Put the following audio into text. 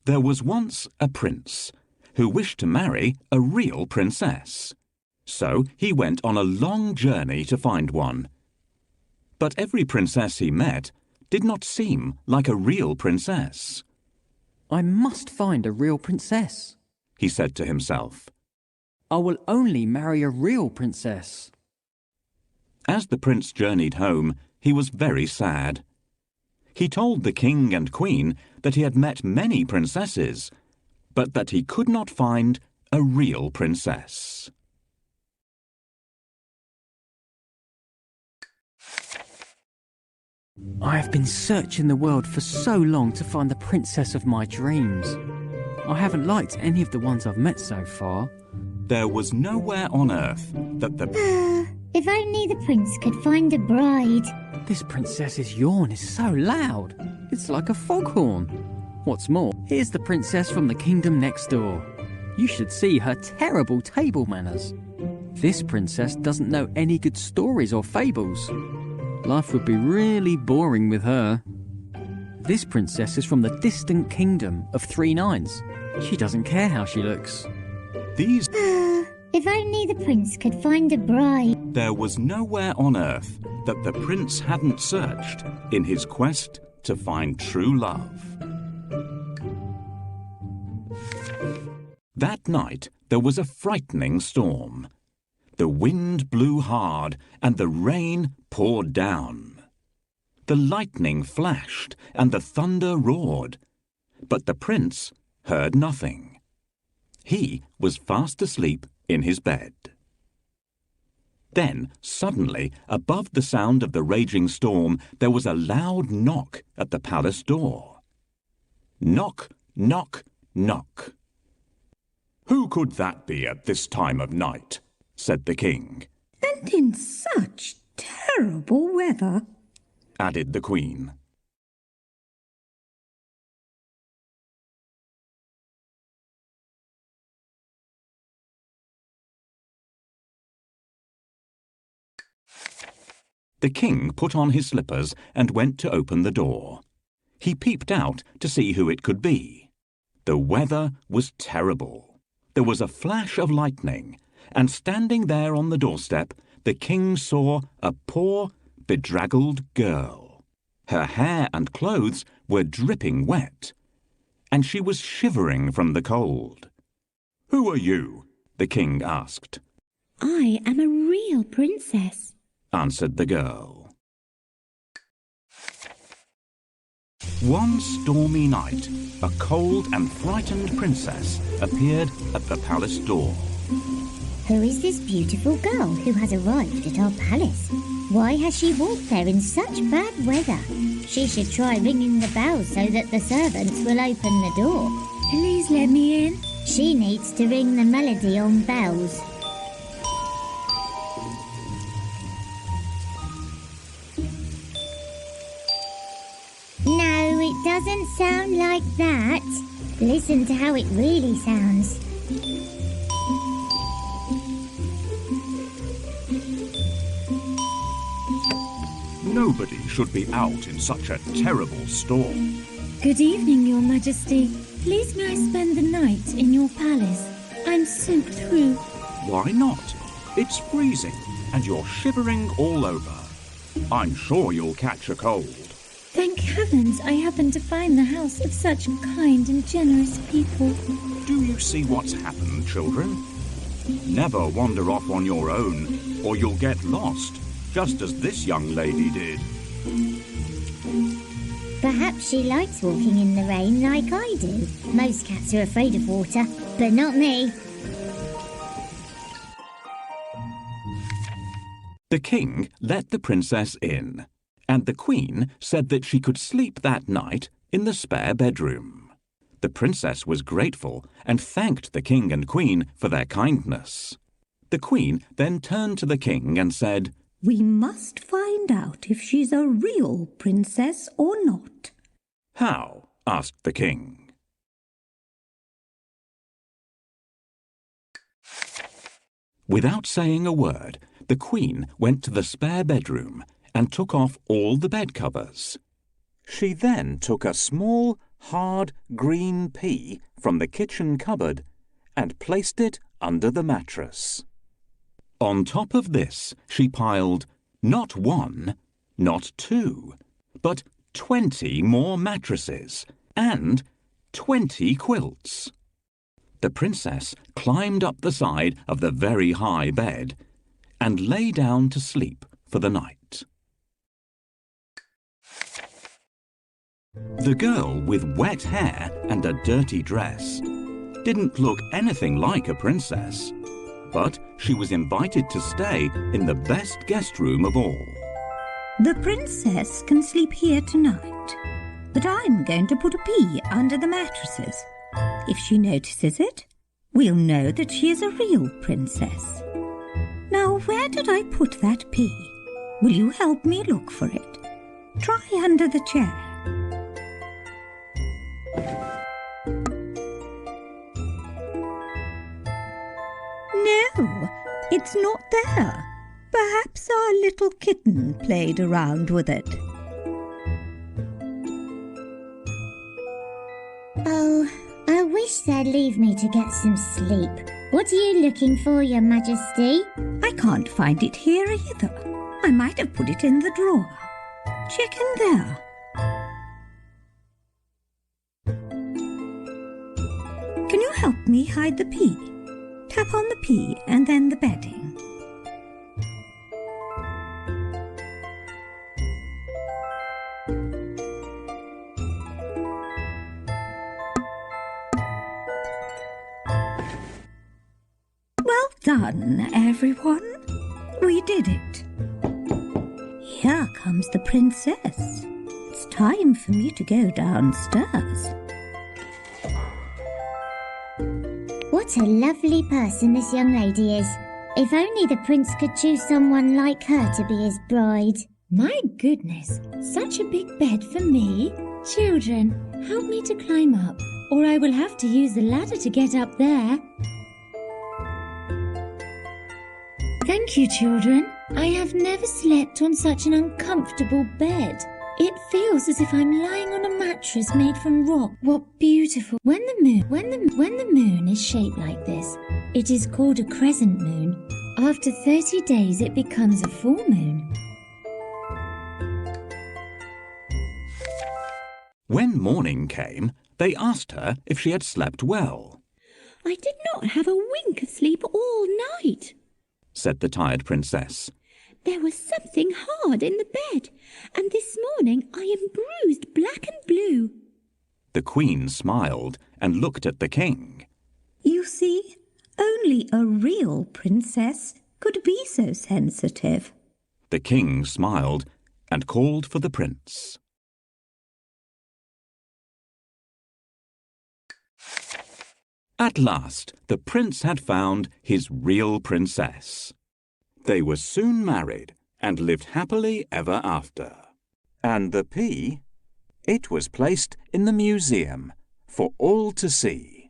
There was once a prince who wished to marry a real princess. So he went on a long journey to find one. But every princess he met did not seem like a real princess. I must find a real princess, he said to himself. I will only marry a real princess. As the prince journeyed home, he was very sad. He told the king and queen that he had met many princesses, but that he could not find a real princess. I have been searching the world for so long to find the princess of my dreams. I haven't liked any of the ones I've met so far. There was nowhere on earth that If only the prince could find a bride. This princess's yawn is so loud. It's like a foghorn. What's more, here's the princess from the kingdom next door. You should see her terrible table manners. This princess doesn't know any good stories or fables. Life would be really boring with her. This princess is from the distant kingdom of 3 nines. She doesn't care how she looks. If only the prince could find a bride. There was nowhere on earth that the prince hadn't searched in his quest to find true love. That night there was a frightening storm. The wind blew hard and the rain poured down. The lightning flashed and the thunder roared, but the prince heard nothing. He was fast asleep in his bed. Then, suddenly, above the sound of the raging storm, there was a loud knock at the palace door. Knock, knock, knock. "Who could that be at this time of night?" said the king. "And in such terrible weather," added the queen. The king put on his slippers and went to open the door. He peeped out to see who it could be. The weather was terrible. There was a flash of lightning, and standing there on the doorstep, the king saw a poor, bedraggled girl. Her hair and clothes were dripping wet, and she was shivering from the cold. "Who are you?" the king asked. I am a real princess, answered the girl. One stormy night, a cold and frightened princess appeared at the palace door. Who is this beautiful girl who has arrived at our palace? Why has she walked there in such bad weather? She should try ringing the bell so that the servants will open the door. "Please let me in." She needs to ring the melody on bells. No, it doesn't sound like that. Listen to how it really sounds. Nobody should be out in such a terrible storm. "Good evening, Your Majesty. Please may I spend the night in your palace? I'm soaked through." Why not? It's freezing and you're shivering all over. I'm sure you'll catch a cold. Thank heavens I happened to find the house of such kind and generous people. Do you see what's happened, children? Never wander off on your own or you'll get lost, just as this young lady did. Perhaps she likes walking in the rain like I do. Most cats are afraid of water, but not me. The king let the princess in, and the queen said that she could sleep that night in the spare bedroom. The princess was grateful and thanked the king and queen for their kindness. The queen then turned to the king and said, "We must find out if she's a real princess or not." "How?" asked the king. Without saying a word, the queen went to the spare bedroom and took off all the bed covers. She then took a small, hard green pea from the kitchen cupboard and placed it under the mattress. On top of this, she piled not 1, not 2, but 20 more mattresses and 20 quilts. The princess climbed up the side of the very high bed and lay down to sleep for the night. The girl with wet hair and a dirty dress didn't look anything like a princess, but she was invited to stay in the best guest room of all. The princess can sleep here tonight, but I'm going to put a pea under the mattresses. If she notices it, we'll know that she is a real princess. Now, where did I put that pea? Will you help me look for it? Try under the chair. No, it's not there. Perhaps our little kitten played around with it. Oh, I wish they'd leave me to get some sleep. What are you looking for, Your Majesty? I can't find it here either. I might have put it in the drawer. Check in there. Can you help me hide the pea? Tap on the pea and then the bedding. Well done, everyone. We did it. Here comes the princess. It's time for me to go downstairs. What a lovely person this young lady is. If only the prince could choose someone like her to be his bride. My goodness, such a big bed for me. Children, help me to climb up, or I will have to use the ladder to get up there. Thank you, children. I have never slept on such an uncomfortable bed. It feels as if I'm lying on a mattress made from rock. What beautiful. When the moon is shaped like this, it is called a crescent moon. After 30 days, it becomes a full moon. When morning came, they asked her if she had slept well. I did not have a wink of sleep all night, said the tired princess. There was something hard in the bed, and this morning I am bruised black and blue. The queen smiled and looked at the king. You see, only a real princess could be so sensitive. The king smiled and called for the prince. At last, the prince had found his real princess. They were soon married and lived happily ever after. And the pea, it was placed in the museum for all to see.